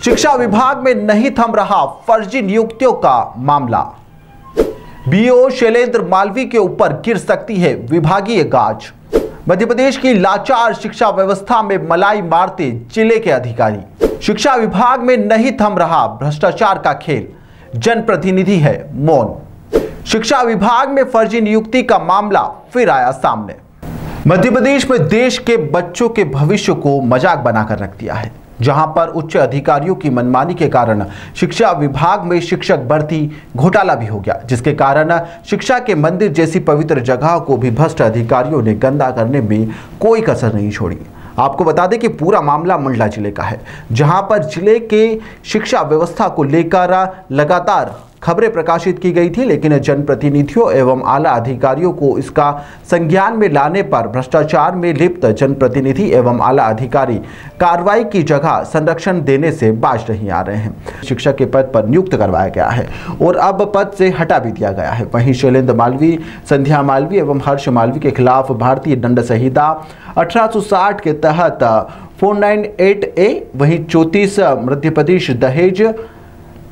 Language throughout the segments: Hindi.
शिक्षा विभाग में नहीं थम रहा फर्जी नियुक्तियों का मामला। बीओ शैलेंद्र मालवी के ऊपर गिर सकती है विभागीय गाज। मध्य प्रदेश की लाचार शिक्षा व्यवस्था में मलाई मारते जिले के अधिकारी। शिक्षा विभाग में नहीं थम रहा भ्रष्टाचार का खेल, जनप्रतिनिधि है मौन। शिक्षा विभाग में फर्जी नियुक्ति का मामला फिर आया सामने। मध्य प्रदेश में देश के बच्चों के भविष्य को मजाक बनाकर रख दिया है, जहां पर उच्च अधिकारियों की मनमानी के कारण शिक्षा विभाग में शिक्षक भर्ती घोटाला भी हो गया, जिसके कारण शिक्षा के मंदिर जैसी पवित्र जगह को भी भ्रष्ट अधिकारियों ने गंदा करने में कोई कसर नहीं छोड़ी। आपको बता दें कि पूरा मामला मंडला जिले का है, जहां पर जिले के शिक्षा व्यवस्था को लेकर लगातार खबरें प्रकाशित की गई थी, लेकिन जनप्रतिनिधियों एवं आला अधिकारियों को इसका संज्ञान में लाने पर भ्रष्टाचार में लिप्त जनप्रतिनिधि एवं आला अधिकारी कार्रवाई की जगह संरक्षण देने से बाज नहीं आ रहे हैं। शिक्षक के पद पर नियुक्त करवाया गया है और अब पद से हटा भी दिया गया है। वहीं शैलेंद्र मालवी, संध्या मालवी एवं हर्ष मालवी के खिलाफ भारतीय दंड संहिता 1860 के तहत 498A, वहीं 34 मध्य प्रदेश दहेज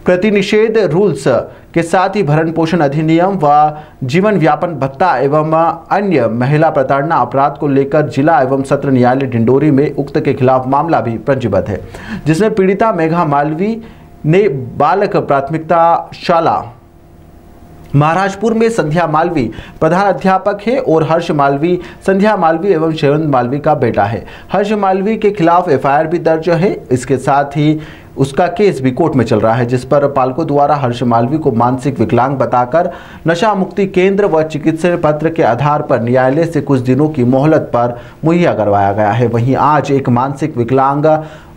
प्रतिनिषेध रूल्स के साथ ही भरण पोषण अधिनियम व जीवन व्यापन भत्ता एवं अन्य महिला प्रताड़ना अपराध को लेकर जिला एवं सत्र न्यायालय डिंडोरी में उक्त के खिलाफ मामला भी पंजीबद्ध है, जिसमें पीड़िता मेघा मालवी ने बालक प्राथमिकता शाला महाराजपुर में संध्या मालवी प्रधान अध्यापक है और हर्ष मालवी संध्या मालवी एवं शैलेंद्र मालवी का बेटा है। हर्ष मालवी के खिलाफ एफआईआर भी दर्ज है। इसके साथ ही उसका केस भी कोर्ट में चल रहा है, जिस पर पालकों द्वारा हर्ष मालवी को मानसिक विकलांग बताकर नशा मुक्ति केंद्र व चिकित्सा पत्र के आधार पर न्यायालय से कुछ दिनों की मोहलत पर मुहैया करवाया गया है। वहीं आज एक मानसिक विकलांग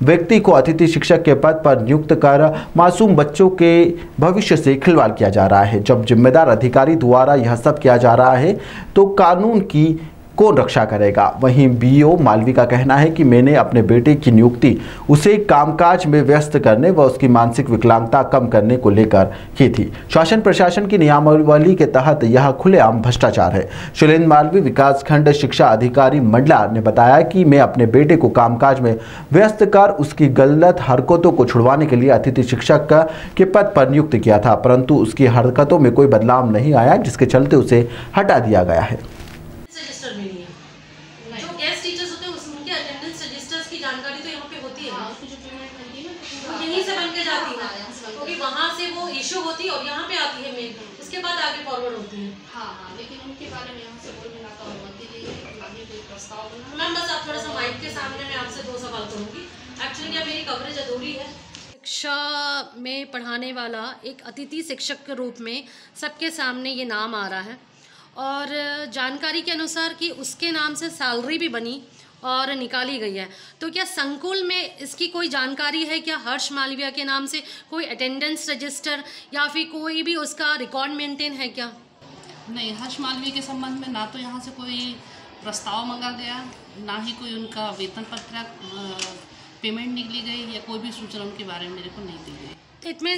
व्यक्ति को अतिथि शिक्षक के पद पर नियुक्त कर मासूम बच्चों के भविष्य से खिलवाड़ किया जा रहा है। जब जिम्मेदार अधिकारी द्वारा यह सब किया जा रहा है तो कानून की कौन रक्षा करेगा। वहीं बीओ मालवी का कहना है कि मैंने अपने बेटे की नियुक्ति उसे कामकाज में व्यस्त करने व उसकी मानसिक विकलांगता कम करने को लेकर की थी। शासन प्रशासन की नियमावली के तहत यह खुलेआम भ्रष्टाचार है। शैलेंद्र मालवी विकासखंड शिक्षा अधिकारी मंडला ने बताया कि मैं अपने बेटे को कामकाज में व्यस्त कर उसकी गलत हरकतों को छुड़वाने के लिए अतिथि शिक्षक के पद पर नियुक्त किया था, परंतु उसकी हरकतों में कोई बदलाव नहीं आया, जिसके चलते उसे हटा दिया गया है। जानकारी तो यहाँ पे होती है, यहीं से बन के जाती है, क्योंकि वहाँ से वो इशू होती है और यहाँ पे आती है मेल, उसके बाद आगे फॉरवर्ड होती है। हाँ, लेकिन उनके बारे में यहाँ से बोल मिला तो अनुमति ली है, आगे कोई प्रस्ताव बना। मैम बस आप थोड़ा सा माइक के सामने मैं आपसे 2 सवाल करूँगी। एक्चुअली क्या मेरी कवरेज अधूरी है। शिक्षा में पढ़ाने वाला एक अतिथि शिक्षक के रूप में सबके सामने ये नाम आ रहा है और जानकारी के अनुसार कि उसके नाम से सैलरी भी बनी और निकाली गई है। तो क्या संकुल में इसकी कोई जानकारी है क्या? हर्ष मालविया के नाम से कोई अटेंडेंस रजिस्टर या फिर कोई भी उसका रिकॉर्ड मेंटेन है क्या? नहीं, हर्ष मालवीय के संबंध में ना तो यहाँ से कोई प्रस्ताव मंगा गया, ना ही कोई उनका वेतन पत्र पेमेंट निकली गई या कोई भी सूचना उनके बारे में मेरे को नहीं दी गई। इसमें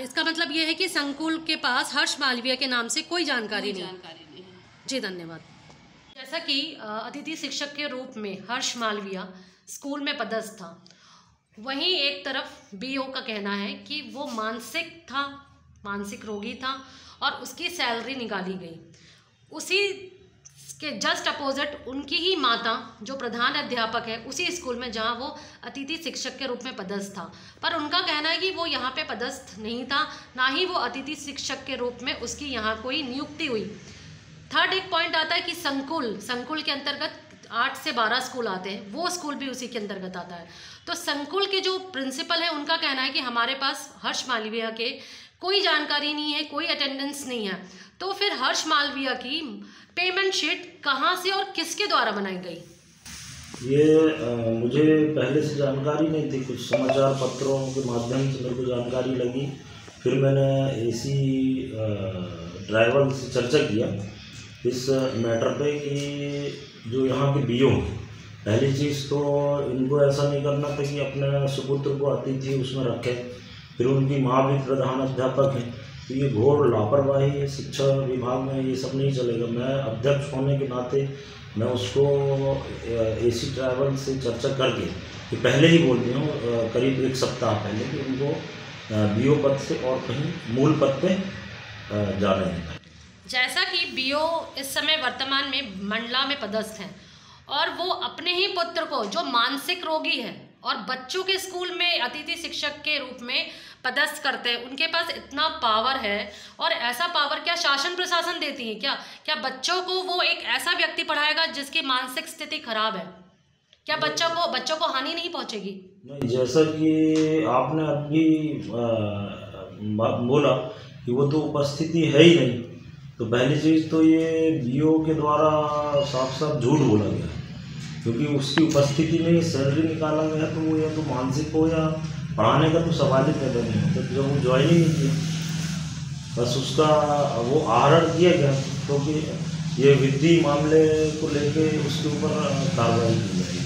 इसका मतलब ये है कि संकुल के पास हर्ष मालविया के नाम से कोई जानकारी नहीं है। जी धन्यवाद। जैसा कि अतिथि शिक्षक के रूप में हर्ष मालविया स्कूल में पदस्थ था, वहीं एक तरफ बीओ का कहना है कि वो मानसिक रोगी था और उसकी सैलरी निकाली गई। उसी के जस्ट अपोजिट उनकी ही माता जो प्रधान अध्यापक है उसी स्कूल में जहां वो अतिथि शिक्षक के रूप में पदस्थ था, पर उनका कहना है कि वो यहाँ पे पदस्थ नहीं था, ना ही वो अतिथि शिक्षक के रूप में उसकी यहाँ कोई नियुक्ति हुई। थर्ड एक पॉइंट आता है कि संकुल के अंतर्गत 8 से 12 स्कूल आते हैं, वो स्कूल भी उसी के अंतर्गत आता है। तो संकुल के जो प्रिंसिपल है उनका कहना है कि हमारे पास हर्ष मालविया के कोई जानकारी नहीं है, कोई अटेंडेंस नहीं है। तो फिर हर्ष मालविया की पेमेंट शीट कहाँ से और किसके द्वारा बनाई गई? ये मुझे पहले से जानकारी नहीं थी, कुछ समाचार पत्रों के माध्यम से मेरे को जानकारी लगी। फिर मैंने एसी ड्राइवर से चर्चा किया इस मैटर पे कि जो यहाँ के बीओ हैं, पहली चीज़ तो इनको ऐसा नहीं करना था कि अपने सुपुत्र को अतिथि उसमें रखें। फिर उनकी माँ भी प्रधान अध्यापक हैं, तो ये घोर लापरवाही है शिक्षा विभाग में, ये सब नहीं चलेगा। मैं अध्यक्ष होने के नाते मैं उसको AC ट्रैवल से चर्चा करके, कि पहले ही बोल दिया हूँ करीब 1 सप्ताह पहले, कि उनको BO पद से और कहीं मूल पद पे जाने देना। जैसा कि BO इस समय वर्तमान में मंडला में पदस्थ हैं और वो अपने ही पुत्र को, जो मानसिक रोगी है और बच्चों के स्कूल में अतिथि शिक्षक के रूप में पदस्थ करते हैं, उनके पास इतना पावर है। और ऐसा पावर क्या शासन प्रशासन देती है? क्या बच्चों को वो एक ऐसा व्यक्ति पढ़ाएगा जिसकी मानसिक स्थिति खराब है? क्या बच्चों को हानि नहीं पहुंचेगी? नहीं, जैसा कि आपने अभी बोला कि वो तो उपस्थिति है ही नहीं, तो पहली चीज़ तो ये BO के द्वारा साफ साफ झूठ बोला गया, क्योंकि उसकी उपस्थिति में सैलरी निकाला गया, तो वो या तो मानसिक हो या पढ़ाने का तो सवाल ही पैदा नहीं होता। तो जब वो ज्वाइन ही नहीं किया, बस उसका वो आहरण किया गया, क्योंकि ये वित्तीय मामले को लेके उसके ऊपर कार्रवाई की जाएगी।